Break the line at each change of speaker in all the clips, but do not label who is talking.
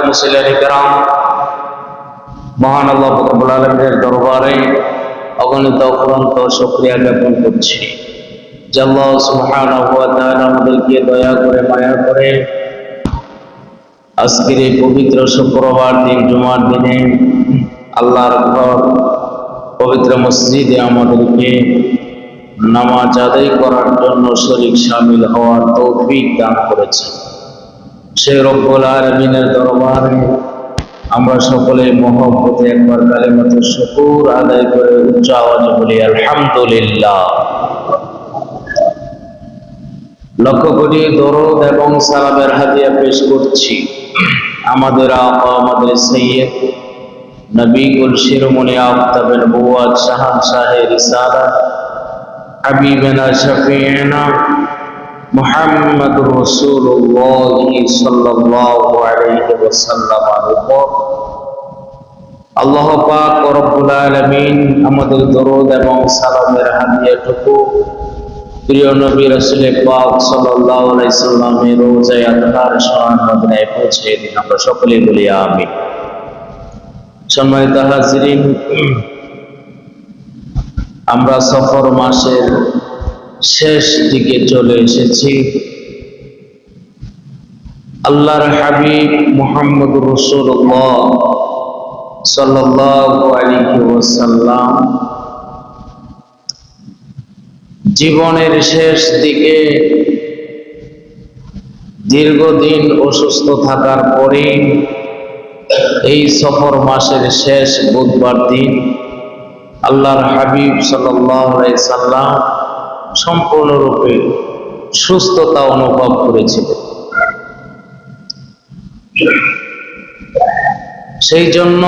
মুসলিয়ানে কেরাম, মহান আল্লাহ রব্বুল আলামিনের দরবারে অগণিত অফুরন্ত শুকরিয়া জ্ঞাপন করছি যে আল্লাহ সুবহানাহু ওয়া তাআলা আমাদেরকে দয়া করে মায়া করে আজকের এই পবিত্র শুক্রবার দিন, জুমার দিনে আল্লাহর ঘর পবিত্র মসজিদে আমাদেরকে নামাজ আদায় করার জন্য শরীক শামিল হওয়ার তৌফিক দান করেছেন। সেই রব্বুল আলামিনের দরবারে আমরা সকলে মহব্বতে একবার কালিমাতুশ শুকর আদায় করে উচ্চ আওয়াজে বলি আলহামদুলিল্লাহ। লক্ষ কোটি দরুদ এবং সালামের হাদিয়া পেশ করছি আমাদের আকা, আমাদের সাইয়্যিদ নবী কুল শিরোমণি আফতাবে নবুওয়াত শাহানশাহে রিসালাত হাবিবানা শফিঈনা মুহাম্মাদুর রাসূলুল্লাহ সাল্লাল্লাহু আলাইহি ওয়াসাল্লামের উপর আল্লাহ পাক রব্বুল আলামিন আমাদের দরুদ এবং সালামের হাদিয়াটুকু প্রিয় নবী রাসূল পাক সাল্লাল্লাহু আলাইহি সাল্লামের রোজায়ে আতহার শান মদিনায় পৌঁছে দিন। আমরা সকলেই বলি আমিন। সম্মানিত হাজিরিন, আমরা সফর মাসের শেষ দিকে চলে এসেছি। আল্লাহর হাবিব মুহাম্মদুর রাসূলুল্লাহ সাল্লাল্লাহু আলাইহি ওয়াসাল্লাম জীবনের শেষ দিকে দীর্ঘদিন অসুস্থ থাকার পরে এই সফর মাসের শেষ বুধবার দিন আল্লাহর হাবিব সাল্লাল্লাহু আলাইহি সাল্লাম সম্পূর্ণরূপে সুস্থতা অনুভব করেছিলেন। সেই জন্য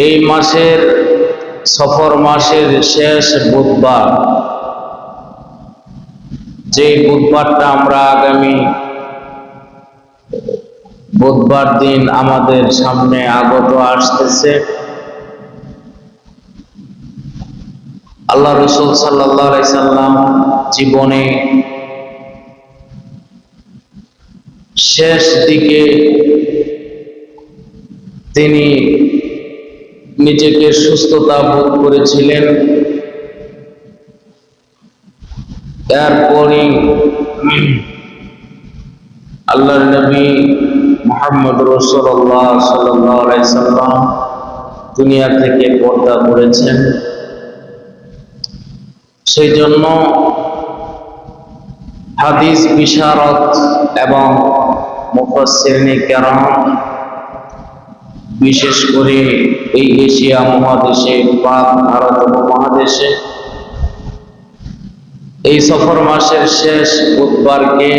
এই মাসের সফর মাসের শেষ বুধবার, যে বুধবারটা আমরা আগামী বুধবার দিন আমাদের সামনে আগত আসতেছে, আল্লাহ রাসূল সাল্লাল্লাহু আলাইহি সাল্লাম জীবনে শেষ দিকে তিনি নিজেকে সুস্থতা বোধ করেছিলেন। এরপরই আল্লাহর নবী মুহাম্মদ রাসূলুল্লাহ সাল্লাল্লাহু আলাইহি সাল্লাম দুনিয়া থেকে পর্দা করেছেন। সেই জন্য হাদিস বিশারদ এবং মুফাসসিরিনে কেরাম বিশেষ করে এই এশিয়া মহাদেশে, পাক ভারত উপমহাদেশে এই সফর মাসের শেষ বুধবারকে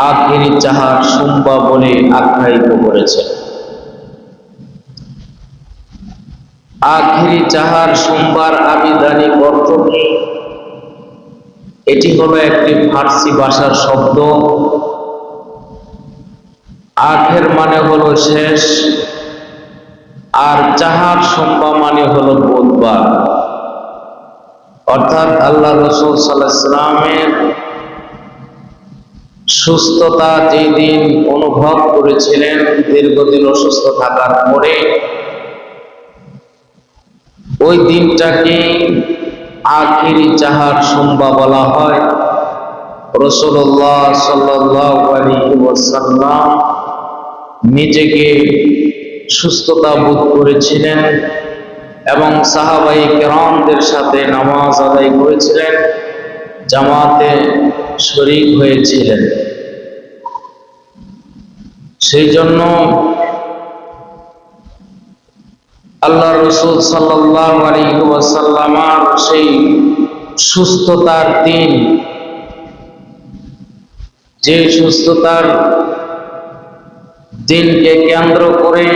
আখিরি চাহার সোমবার বলে আখ্যায়িত করেছে। আখিরি চাহার সোমবার আবিধানিক অর্থ কি? এটি হলো একটি ফার্সি ভাষার শব্দ। আখের মানে হলো শেষ, আর চাহার সোমবার মানে হলো বুধবার। অর্থাৎ আল্লাহ রাসূল সাল্লাল্লাহু আলাইহি ওয়াসাল্লামের সুস্থতা যেই দিন অনুভব করেছিলেন দীর্ঘদিন অসুস্থ থাকার পরে, ওই দিনটাকে আখিরি চাহার সোমবার বলা হয়। রাসূলুল্লাহ সাল্লাল্লাহু আলাইহি ওয়াসাল্লাম নিজেকে সুস্থতা বোধ করেছিলেন এবং সাহাবায়ে কেরামদের সাথে নামাজ আদায় করেছিলেন, জামাতে শরীক হয়েছিলেন। সেই জন্য আল্লাহ রাসূল সাল্লাল্লাহু আলাইহি ওয়াসাল্লামের সেই সুস্থতার দিন, যে সুস্থতার দিনকে কেন্দ্র করে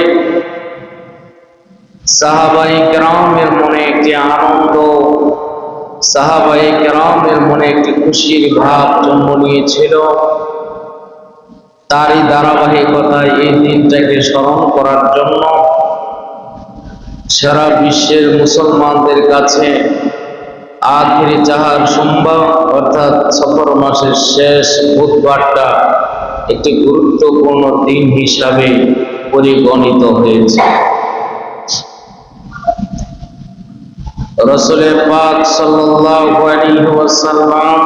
সাহাবায়ে কেরামের মনে একটি আনন্দ, সাহাবায়ে কেরামের মনে একটি খুশির ভাব জন্ম নিয়েছিল, তারই ধারাবাহিকতায় এই দিনটাকে স্মরণ করার জন্য সারা বিশ্বের মুসলমানদের কাছে আখিরি চাহার সোমবার অর্থাৎ সফর মাসের শেষ বুধবারটা একটি গুরুত্বপূর্ণ দিন হিসাবে পরিগণিত হয়েছে। রাসূল পাক সাল্লাল্লাহু আলাইহি ওয়াসাল্লাম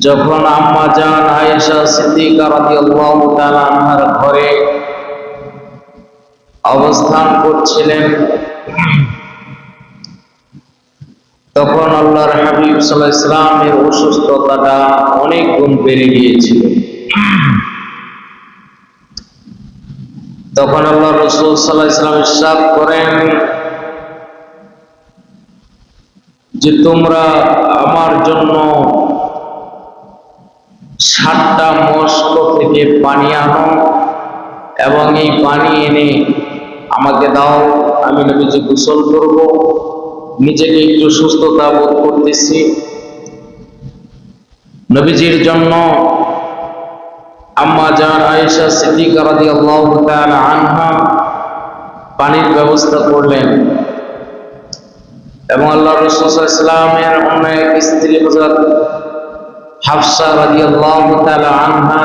যখন আম্মা জান আয়েশা সিদ্দিকা রাদিয়াল্লাহু তাআলা আনহার ঘরে অবস্থান করছিলেন, তখন আল্লাহর হাবিব সাল্লাল্লাহু আলাইহি ওয়াসাল্লামের অসুস্থতাটা অনেক গুণ বেড়ে গিয়েছিল। তখন আল্লাহ রাসূল সাল্লাল্লাহু আলাইহি ওয়াসাল্লাম ইরশাদ করেন যে তোমরা আমার জন্য 7টা মস্ক থেকে পানি আনো এবং এই পানি এনে আমাকে দাও, আমি নবীজি গোসল করব, নিজেকে একটু সুস্থতা বোধ করতেছি। নবীজির জন্য আম্মা জান আয়েশা সিদ্দিকা রাদিয়াল্লাহু তাআলা আনহা পানির ব্যবস্থা করলেন এবং আল্লাহ রাসূল সাল্লাল্লাহু আলাইহি ওয়াসাল্লামের অন্য এক স্ত্রী হযরত হাফসা রাদিয়াল্লাহু তাআলা আনহা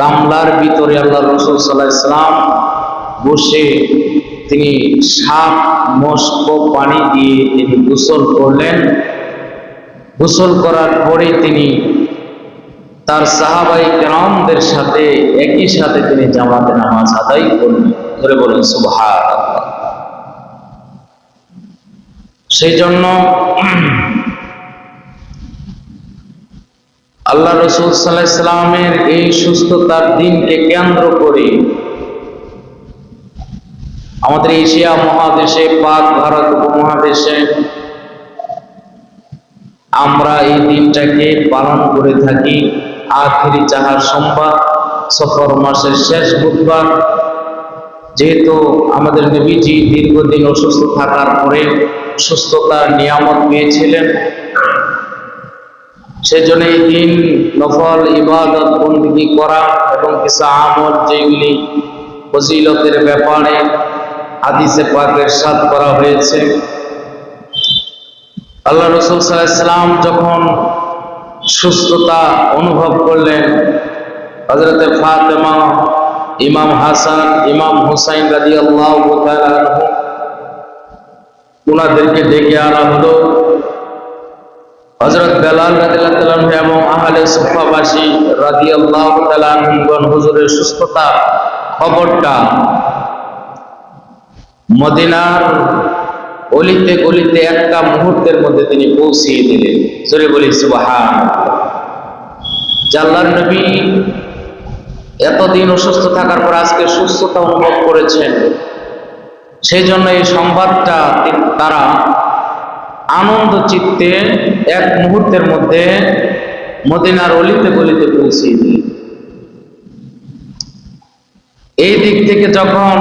গামলার ভিতরে আল্লাহ রাসূল সাল্লাল্লাহু আলাইহি ওয়াসাল্লাম বসে তিনি 7 মস্ক পানি দিয়ে তিনি গোসল করলেন। গোসল করার পরে তিনি তার সাহাবায়ে কেরামদের সাথে একই সাথে তিনি জামাতে নামাজ আদায় করলেন। ধরে বলেন সুবহানাল্লাহ। সেই জন্য আল্লাহ রাসূল সাল্লাল্লাহু আলাইহি ওয়াসাল্লামের এই সুস্থতার দিনকে কেন্দ্র করে আমাদের এশিয়া মহাদেশে, পাক ভারত উপমহাদেশে আমরা এই দিনটাকে পালন করে থাকি। আখিরি চাহার সোমবার, সফর মাসের শেষ বুধবার। যেহেতু আমাদের নবীজি দীর্ঘদিন অসুস্থ থাকার পরে সুস্থতার নিয়ামত পেয়েছিলেন, সেজন্য এই দিন নফল ইবাদত বন্দেগী করা এবং কিছু আমল যেগুলি ফজিলতের ব্যাপারে হাদিসে পাকে ইরশাদ করা হয়েছে। আল্লাহ রাসূল সাল্লাল্লাহু আলাইহি ওয়াসাল্লাম যখন সুস্থতা অনুভব করলেন, হযরত ফাতেমা, ইমাম হাসান, ইমাম হুসাইন রাদিয়াল্লাহু তাআলা আনহু উনাদেরকে ডেকে আনা হলো। হযরত বেলাল রাদিয়াল্লাহু তাআলা আনহু এবং আহলে সুফাবাসী রাদিয়াল্লাহু তাআলা আনহুগণ হুজুরের সুস্থতা খবরটা মদিনার অলিতে গলিতে একটা মুহূর্তের মধ্যে তিনি পৌঁছিয়ে দিলেন। জোরে বলি সুবহানাল্লাহ। আল্লাহর নবী এতদিন অসুস্থ থাকার পর আজকে সুস্থতা অনুভব করেছেন, সেই জন্য এই সংবাদটা তারা আনন্দ চিত্তে এক মুহূর্তের মধ্যে মদিনার অলিতে গলিতে পৌঁছিয়ে দিলেন। এই দিক থেকে যখন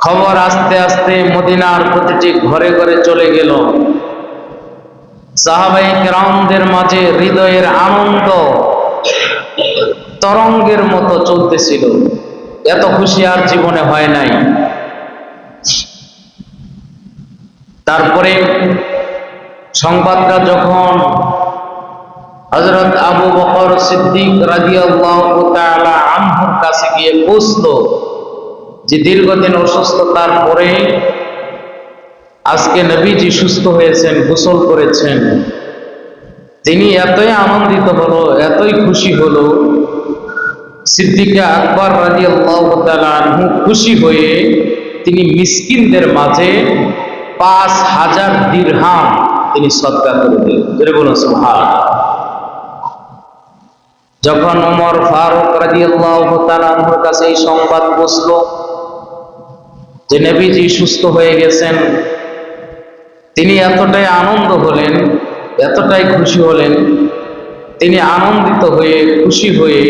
খবর আস্তে আস্তে মদিনার প্রতিটি ঘরে ঘরে চলে গেল, সাহাবায়ে কেরামদের মাঝে হৃদয়ের আনন্দ তরঙ্গের মতো চলতেছিল। এত খুশি আর জীবনে হয় নাই। তারপরে সংবাদটা যখন হযরত আবু বকর সিদ্দিক রাদিয়াল্লাহু তাআলা আনহুর কাছে গিয়ে পৌঁছলো যে দীর্ঘদিন অসুস্থতার পরে আজকে নবীজি সুস্থ হয়েছেন, গোসল করেছেন, তিনি এতই আনন্দিত হলো, এতই খুশি হলো। সিদ্দিকে আকবর রাদিয়াল্লাহু তাআলা আনহু খুশি হয়ে তিনি মিসকিনদের মাঝে 5000 দিরহাম তিনি সদকা করে দিলেন। জোরে বলুন সুবহানাল্লাহ। যখন ওমর ফারুক রাদিয়াল্লাহু তাআলা আনহুর কাছে এই সংবাদ পৌঁছলো যে নবীজি সুস্থ হয়ে গেছেন, তিনি এতটাই আনন্দ হলেন, এতটাই খুশি হলেন, তিনি আনন্দিত হয়ে খুশি হয়ে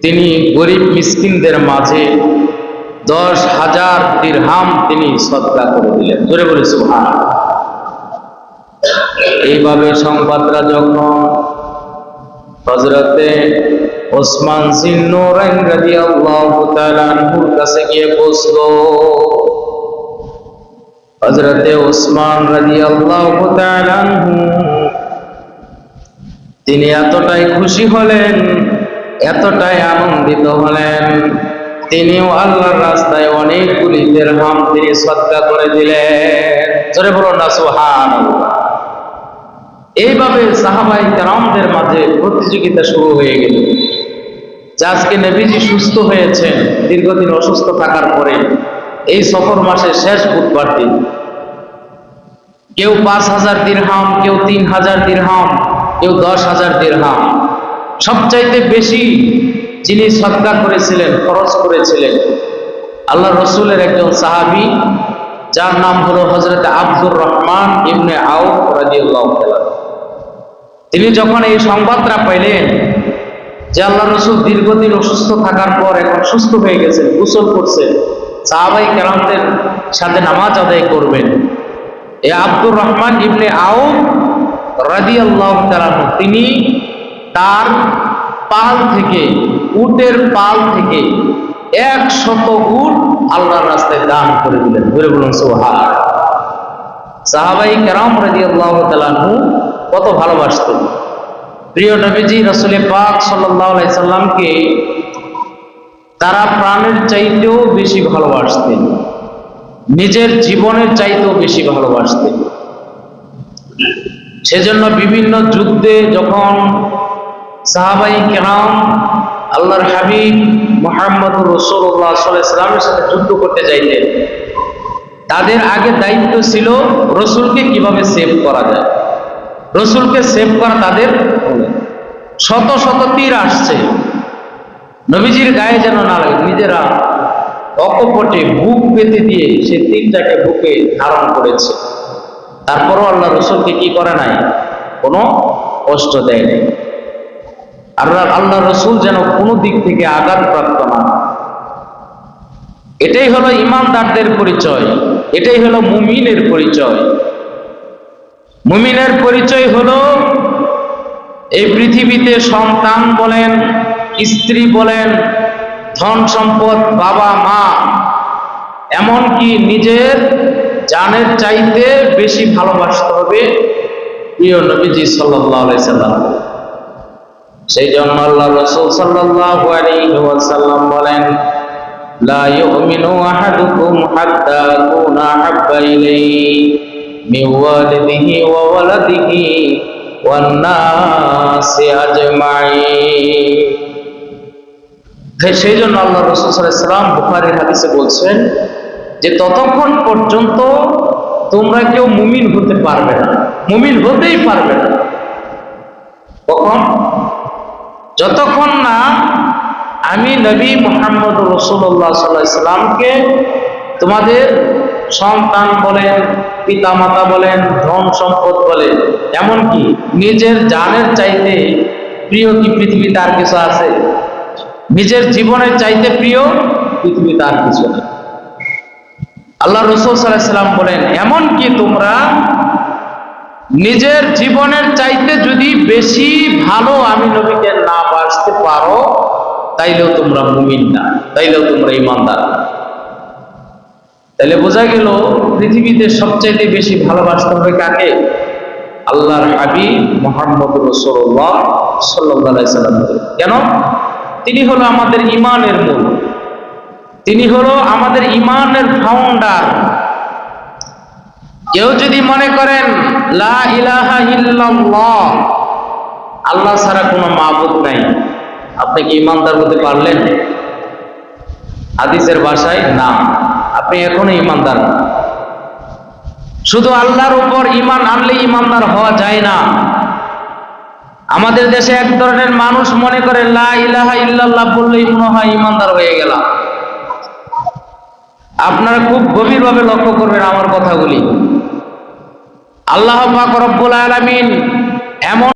তিনি গরিব মিসকিনদের মাঝে 10,000 দিরহাম তিনি সদকা করে দিলেন। জোরে বলে সুবহানাল্লাহ। এইভাবে সংবাদটা যখন হযরতে ওসমান জিন্নুরাইন রাদিয়াল্লাহু তাআলা আনহুর কাছে গিয়ে পৌঁছলো, হযরতে ওসমান রাদিয়াল্লাহু তাআলা আনহু তিনি এতটাই খুশি হলেন, এতটাই আনন্দিত হলেন, তিনিও আল্লাহর রাস্তায় অনেকগুলি দিরহাম তিনি সদকা করে দিলেন। জোরে বলুন না সুবহানাল্লাহ। এইভাবে সাহাবায়ে কেরামদের মাঝে প্রতিযোগিতা শুরু হয়ে গেল যে আজকে নবীজি সুস্থ হয়েছেন দীর্ঘদিন অসুস্থ থাকার পরে, এই সফর মাসের শেষ বুধবার দিন। কেউ 5,000 দিরহাম, কেউ 3,000 দিরহাম, কেউ 10,000 দিরহাম। সবচাইতে বেশি যিনি সদকা করেছিলেন, খরচ করেছিলেন, আল্লাহ রসুলের একজন সাহাবী, যার নাম হলো হযরত আব্দুর রহমান ইবনে আউফ রাদিয়াল্লাহু তাআলা। তিনি যখন এই সংবাদটা পাইলেন যে আল্লাহ রসুল দীর্ঘদিন অসুস্থ থাকার পর এখন সুস্থ হয়ে গেছেন, গোসল করছেন, সাহাবায়ে কেরামদের সাথে নামাজ আদায় করবেন, এই আব্দুর রহমান ইবনে আউফ রাদিয়াল্লাহু তাআলা তিনি তার পাল থেকে, উটের পাল থেকে 100 উট আল্লাহর রাস্তায় দান করে দিলেন। বলে বলুন সুবহানাল্লাহ। সাহাবায়ে কেরাম রাদিয়াল্লাহু তাআলা কত ভালোবাসতেন প্রিয় নবীজি রাসূল পাক সাল্লাল্লাহু আলাইহি সাল্লামকে, তারা প্রাণের চাইতেও বেশি ভালোবাসতেন, নিজের জীবনের চাইতেও বেশি ভালোবাসতেন। সেজন্য বিভিন্ন যুদ্ধে যখন সাহাবায়ে কেরাম আল্লাহর হাবিব মুহাম্মদুর রাসূলুল্লাহ সাল্লাল্লাহু আলাইহি ওয়াসাল্লামের সাথে যুদ্ধ করতে যাইতেন, তাদের আগে দায়িত্ব ছিল রসুলকে কিভাবে সেভ করা যায়। রসুলকে সেভ করা তাদের, শত শত তীর আসছে, নবীজির গায়ে যেন না লাগে, নিজেরা অকপটে বুক পেতে দিয়ে সে তীরটাকে বুকে ধারণ করেছে। তারপরও আল্লাহ রসুলকে কি করে নাই, কোনো কষ্ট দেয় নাই। আল্লাহ রসুল যেন কোনো দিক থেকে আঘাতপ্রাপ্ত না। এটাই হলো ইমানদারদের পরিচয়, এটাই হলো মুমিনের পরিচয়। মুমিনের পরিচয় হলো এই পৃথিবীতে সন্তান বলেন, স্ত্রী বলেন, ধন সম্পদ, বাবা মা, এমনকি নিজের জানের চাইতে বেশি ভালোবাসতে হবে প্রিয় নবীজি সাল্লাল্লাহু আলাইহি সাল্লাম। সেই জন্য আল্লাহ রাসূল সাল্লাল্লাহু আলাইহি ওয়াসাল্লাম বলেন, লা ইউমিনু আহাদুকুম হাত্তা আকুনা আহাব্বা ইলাইহি মিন ওয়ালিদিহি ওয়া ওয়ালাদিহি ওয়ান নাসি আজমাইন। সেই জন্য আল্লাহ রাসূল সাল্লাল্লাহু আলাইহি ওয়াসাল্লাম বুখারীর হাদিসে বলছেন যে ততক্ষণ পর্যন্ত তোমরা কেউ মুমিন হতে পারবে না, মুমিন হতেই পারবে না। কখন? যতক্ষণ না আমি নবী মুহাম্মদ রাসূলুল্লাহ সাল্লাল্লাহু আলাইহি ওয়াসাল্লামকে তোমাদের সন্তান বলেন, পিতামাতা বলেন, ধন সম্পদ বলেন, এমনকি নিজের জানের চাইতে প্রিয় কি পৃথিবীতে আর কিছু আছে? নিজের জীবনের চাইতে প্রিয় পৃথিবীতে আর কিছু নেই। আল্লাহ রাসূল সাল্লাল্লাহু আলাইহি ওয়াসাল্লাম বলেন, এমনকি তোমরা নিজের জীবনের চাইতে যদি বেশি ভালো আমি নবীকে না বাসতে পারো, তাইলেও তোমরা মুমিন না, তাইলেও তোমরা ঈমানদার না। তাহলে বোঝা গেল পৃথিবীতে সবচাইতে বেশি ভালোবাসতে হবে কাকে? আল্লাহর হাবিব মুহাম্মদুর রাসূলুল্লাহ সাল্লাল্লাহু আলাইহি ওয়াসাল্লাম। কেন? তিনি হলো আমাদের ঈমানের মূল, তিনি হলো আমাদের ঈমানের ফাউন্ডার। কেউ যদি মনে করেন লা ইলাহা ইল্লাল্লাহ, আল্লাহ ছাড়া কোনো মাবুদ নাই, আপনি কি ঈমানদার হতে পারলেন? হাদিসের ভাষায় না, আপনি এখনো ঈমানদার না। শুধু আল্লাহর উপর ঈমান আনলে ঈমানদার হওয়া যায় না। আমাদের দেশে এক ধরনের মানুষ মনে করে লা ইলাহা ইল্লাল্লাহ বললেই মনে হয় ঈমানদার হয়ে গেলাম। আপনারা খুব গভীরভাবে লক্ষ্য করবেন আমার কথাগুলি। আল্লাহ পাক রব্বুল আলামিন এমন